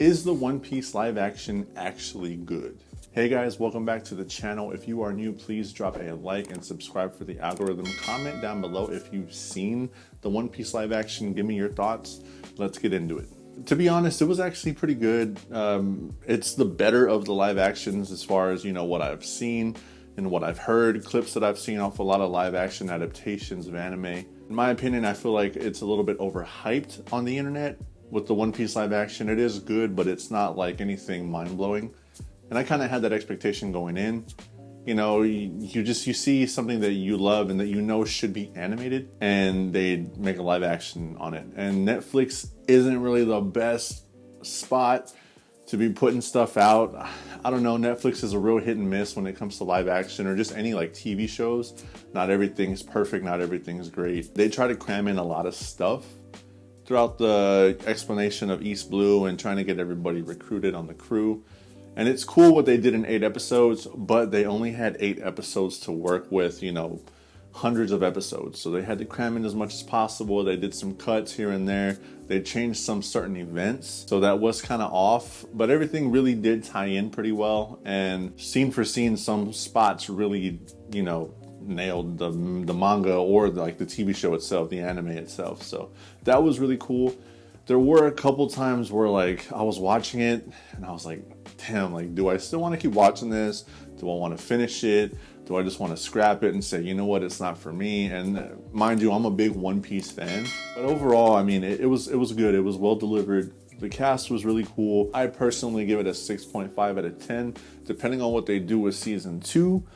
Is the One Piece live action actually good? Hey guys, welcome back to the channel. If you are new, please drop a like and subscribe for the algorithm. Comment down below if you've seen the One Piece live action. Give me your thoughts. Let's get into it. To be honest, it was actually pretty good. It's the better of the live actions as far as, what I've seen and what I've heard, clips that I've seen off a lot of live action adaptations of anime. In my opinion, I feel like it's a little bit overhyped on the internet. With the One Piece live action, it is good, but it's not like anything mind-blowing. And I kind of had that expectation going in. You see something that you love and that should be animated, and they make a live action on it. And Netflix isn't really the best spot to be putting stuff out. I don't know, Netflix is a real hit and miss when it comes to live action or just any like TV shows. Not everything's perfect, not everything's great. They try to cram in a lot of stuff throughout the explanation of East Blue and trying to get everybody recruited on the crew. And it's cool what they did in 8 episodes, but they only had 8 episodes to work with, hundreds of episodes. So they had to cram in as much as possible. They did some cuts here and there. They changed some certain events. So that was kind of off, but everything really did tie in pretty well. And scene for scene, some spots really, nailed the manga or the TV show itself, the anime itself. So that was really cool. There were a couple times where I was watching it and I was like, damn, do I still want to keep watching this? Do I want to finish it? Do I just want to scrap it and say, you know what, it's not for me? And mind you, I'm a big One Piece fan, but overall, it was good. It was well delivered. The cast was really cool. I personally give it a 6.5 out of 10. Depending on what they do with season 2,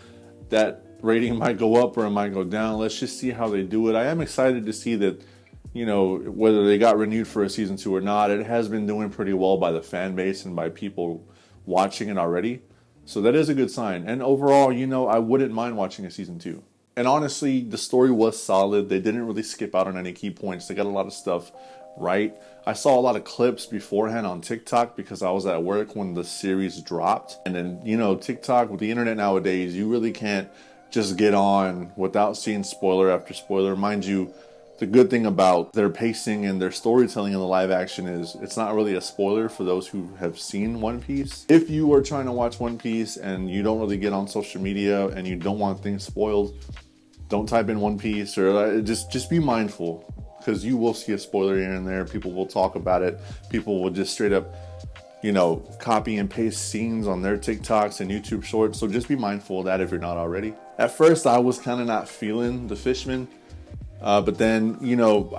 that rating might go up or it might go down. Let's just see how they do it. I am excited to see that, whether they got renewed for a season 2 or not, it has been doing pretty well by the fan base and by people watching it already. So that is a good sign. And overall, I wouldn't mind watching a season 2. And honestly, the story was solid. They didn't really skip out on any key points. They got a lot of stuff right. I saw a lot of clips beforehand on TikTok because I was at work when the series dropped. And then, TikTok, with the internet nowadays, you really can't just get on without seeing spoiler after spoiler. Mind you, the good thing about their pacing and their storytelling in the live action is it's not really a spoiler for those who have seen One Piece. If you are trying to watch One Piece and you don't really get on social media and you don't want things spoiled, don't type in One Piece, or just be mindful, because you will see a spoiler here and there. People will talk about it. People will just straight up copy and paste scenes on their TikToks and YouTube shorts. So just be mindful of that if you're not already. At first, I was kind of not feeling the Fishman. But then,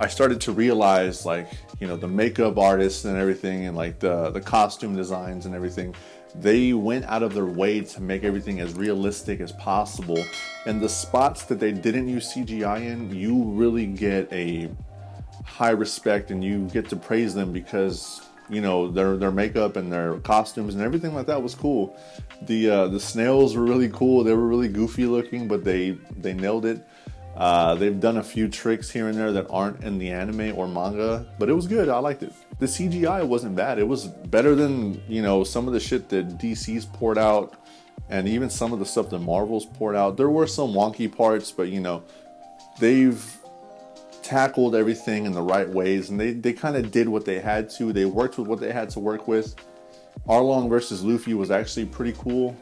I started to realize the makeup artists and everything and the costume designs and everything, they went out of their way to make everything as realistic as possible. And the spots that they didn't use CGI in, you really get a high respect and you get to praise them because their makeup and their costumes and everything like that was cool. The snails were really cool. They were really goofy looking, but they nailed it. They've done a few tricks here and there that aren't in the anime or manga, but it was good. I liked it. The CGI wasn't bad. It was better than some of the shit that DC's poured out, and even some of the stuff that Marvel's poured out. There were some wonky parts, but they've tackled everything in the right ways, and they kind of did what they had to. They worked with what they had to work with. Arlong versus Luffy was actually pretty cool.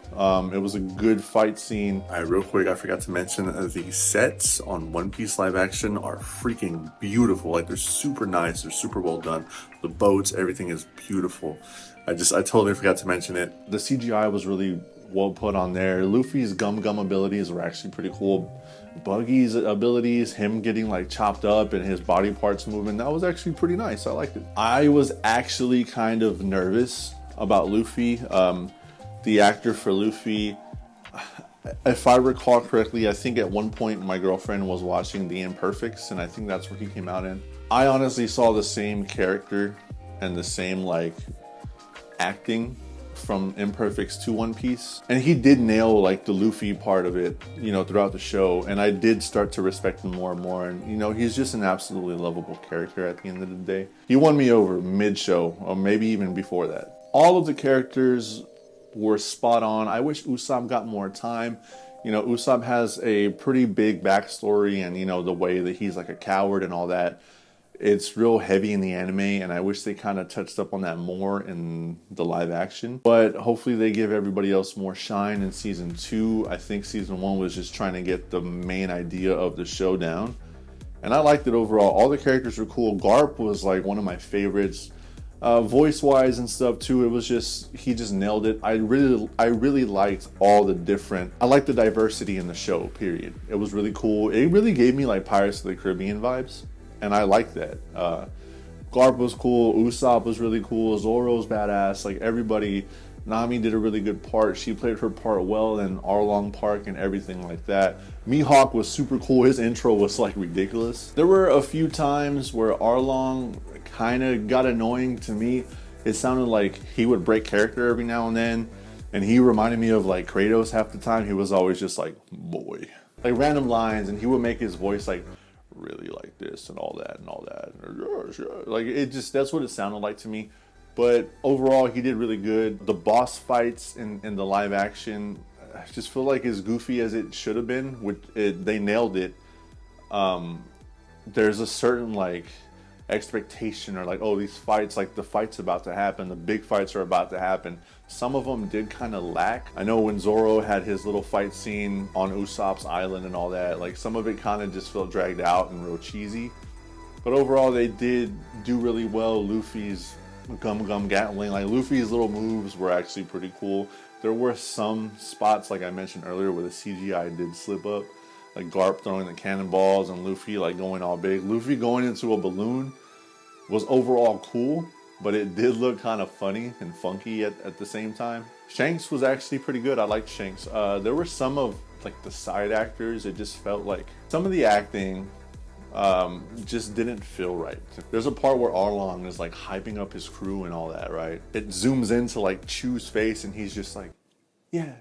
It was a good fight scene. All right, real quick, I forgot to mention the sets on One Piece live action are freaking beautiful. They're super nice. They're super well done. The boats, everything is beautiful. I totally forgot to mention it. The CGI was really well put on there. Luffy's gum abilities were actually pretty cool. Buggy's abilities, him getting chopped up and his body parts moving, that was actually pretty nice. I liked it. I was actually kind of nervous about Luffy. The actor for Luffy, if I recall correctly, I think at one point my girlfriend was watching The Imperfects, and I think that's where he came out in. I honestly saw the same character and the same acting from Imperfects to One Piece, and he did nail the Luffy part of it throughout the show, and I did start to respect him more and more. And he's just an absolutely lovable character at the end of the day. He won me over mid-show, or maybe even before that. All of the characters were spot on. I wish Usopp got more time. Usopp has a pretty big backstory, and the way that he's a coward and all that. It's real heavy in the anime, and I wish they kind of touched up on that more in the live action. But hopefully they give everybody else more shine in season 2. I think season 1 was just trying to get the main idea of the show down. And I liked it overall. All the characters were cool. Garp was like one of my favorites. Voice-wise and stuff too, it was just, he just nailed it. I really liked all the different, I liked the diversity in the show, period. It was really cool. It really gave me like Pirates of the Caribbean vibes, and I liked that. Garp was cool, Usopp was really cool, Zoro's badass, like everybody. Nami did a really good part. She played her part well in Arlong Park and everything like that. Mihawk was super cool. His intro was like ridiculous. There were a few times where Arlong kind of got annoying to me. It sounded like he would break character every now and then. And he reminded me of like Kratos half the time. He was always just like, boy. Like random lines, and he would make his voice like really like this and all that and all that. Like it just, that's what it sounded like to me. But overall, he did really good. The boss fights in the live action, I just feel like as goofy as it should have been. They nailed it. There's a certain like expectation, or like, oh, these fights, like the fight's about to happen, the big fights are about to happen. Some of them did kind of lack. I know when Zoro had his little fight scene on Usopp's island and all that, like some of it kind of just felt dragged out and real cheesy. But overall, they did do really well. Luffy's Gum Gatling, like Luffy's little moves were actually pretty cool. There were some spots, like I mentioned earlier, where the CGI did slip up, like Garp throwing the cannonballs and Luffy like going all big. Luffy going into a balloon was overall cool, but it did look kind of funny and funky at the same time. Shanks was actually pretty good. I liked Shanks. There were some of like the side actors, it just felt like some of the acting just didn't feel right. There's a part where Arlong is like hyping up his crew and all that, right? It zooms into like Chu's face and he's just like, yeah.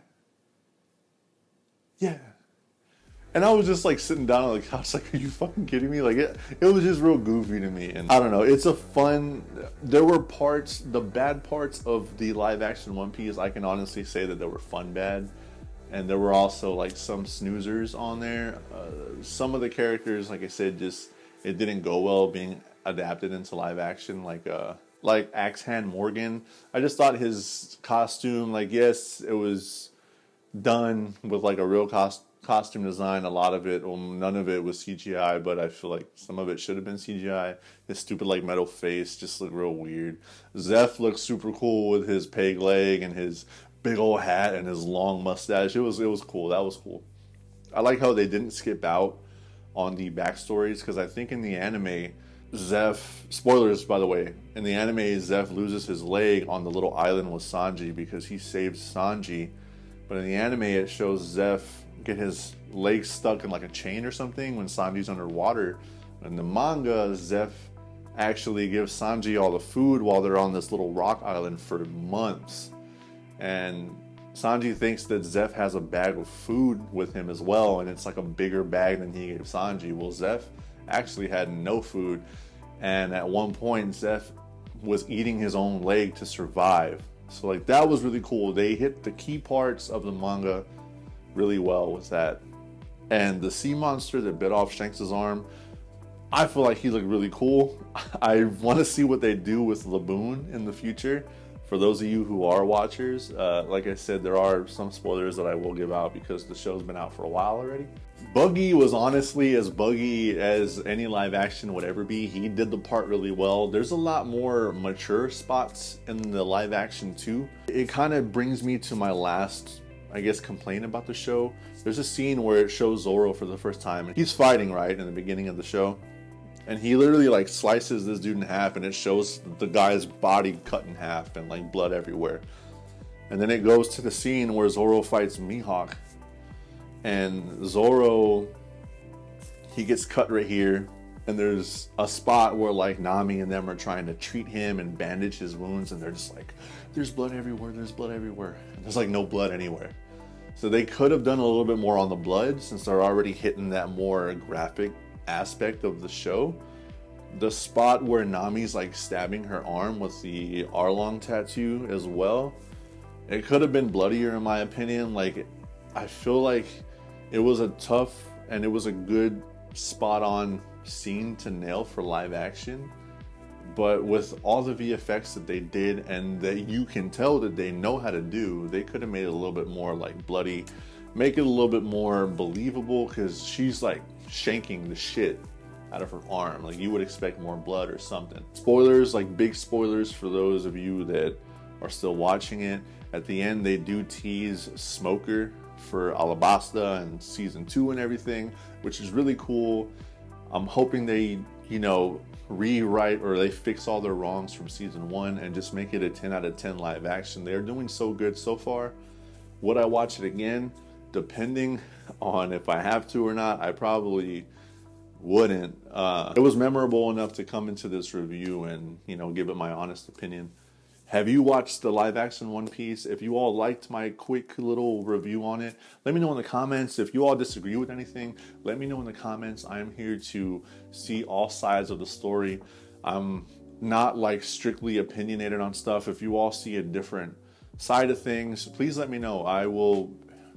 And I was just like sitting down on the couch like, are you fucking kidding me? Like it was just real goofy to me. And I don't know, it's a fun, there were parts, the bad parts of the live action One Piece, I can honestly say that they were fun bad. And there were also like some snoozers on there. Some of the characters, like I said, just it didn't go well being adapted into live action. Like Axe Hand Morgan, I just thought his costume, like yes, it was done with like a real costume design. A lot of it, well, none of it was CGI, but I feel like some of it should have been CGI. His stupid like metal face just looked real weird. Zeph looked super cool with his peg leg and his big old hat and his long mustache. It was cool. That was cool. I like how they didn't skip out on the backstories, because I think in the anime, Zeph, spoilers by the way, in the anime Zeph loses his leg on the little island with Sanji because he saved Sanji. But in the anime it shows Zeph get his leg stuck in like a chain or something when Sanji's underwater. In the manga, Zeph actually gives Sanji all the food while they're on this little rock island for months. And Sanji thinks that Zeph has a bag of food with him as well, and it's like a bigger bag than he gave Sanji. Well, Zeph actually had no food, and at one point Zeph was eating his own leg to survive. So like that was really cool. They hit the key parts of the manga really well with that. And the sea monster that bit off Shanks' arm, I feel like he looked really cool. I want to see what they do with Laboon in the future. For those of you who are watchers, like I said, there are some spoilers that I will give out because the show's been out for a while already. Buggy was honestly as buggy as any live action would ever be. He did the part really well. There's a lot more mature spots in the live action too. It kind of brings me to my last, I guess, complaint about the show. There's a scene where it shows Zoro for the first time, and he's fighting right in the beginning of the show. And he literally like slices this dude in half, and it shows the guy's body cut in half and like blood everywhere. And then it goes to the scene where Zoro fights Mihawk. And Zoro, he gets cut right here. And there's a spot where like Nami and them are trying to treat him and bandage his wounds. And they're just like, there's blood everywhere, there's blood everywhere. And there's like no blood anywhere. So they could have done a little bit more on the blood, since they're already hitting that more graphic aspect of the show. The spot where Nami's like stabbing her arm with the Arlong tattoo as well, it could have been bloodier in my opinion. Like I feel like it was a tough and it was a good spot on scene to nail for live action. But with all the VFX that they did and that you can tell that they know how to do, they could have made it a little bit more like bloody, make it a little bit more believable, because she's like shanking the shit out of her arm. Like you would expect more blood or something. Spoilers, like big spoilers for those of you that are still watching it. At the end, they do tease Smoker for Alabasta and season 2 and everything, which is really cool. I'm hoping they, you know, rewrite or they fix all their wrongs from season 1 and just make it a 10 out of 10 live action. They're doing so good so far. Would I watch it again? Depending on if I have to or not, I probably wouldn't. It was memorable enough to come into this review and, you know, give it my honest opinion. Have you watched the live action One Piece? If you all liked my quick little review on it, let me know in the comments. If you all disagree with anything, let me know in the comments. I am here to see all sides of the story. I'm not like strictly opinionated on stuff. If you all see a different side of things, please let me know. I will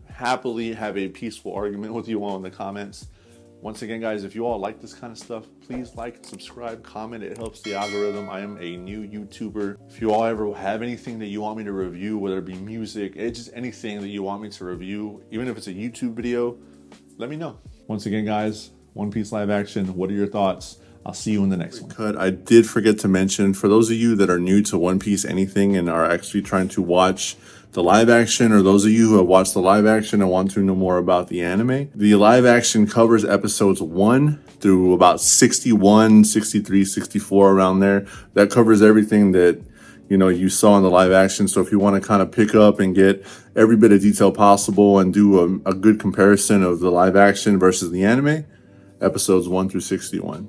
happily have a peaceful argument with you all in the comments. Once again, guys, if you all like this kind of stuff, please like, subscribe, comment. It helps the algorithm. I am a new YouTuber. If you all ever have anything that you want me to review, whether it be music, it's just anything that you want me to review, even if it's a YouTube video, let me know. Once again, guys, One Piece live action, what are your thoughts? I'll see you in the next one. I did forget to mention, for those of you that are new to One Piece anything and are actually trying to watch the live action, or those of you who have watched the live action and want to know more about the anime, the live action covers episodes 1 through about 61, 63, 64, around there. That covers everything that, you know, you saw in the live action. So if you want to kind of pick up and get every bit of detail possible and do a good comparison of the live action versus the anime, episodes 1 through 61.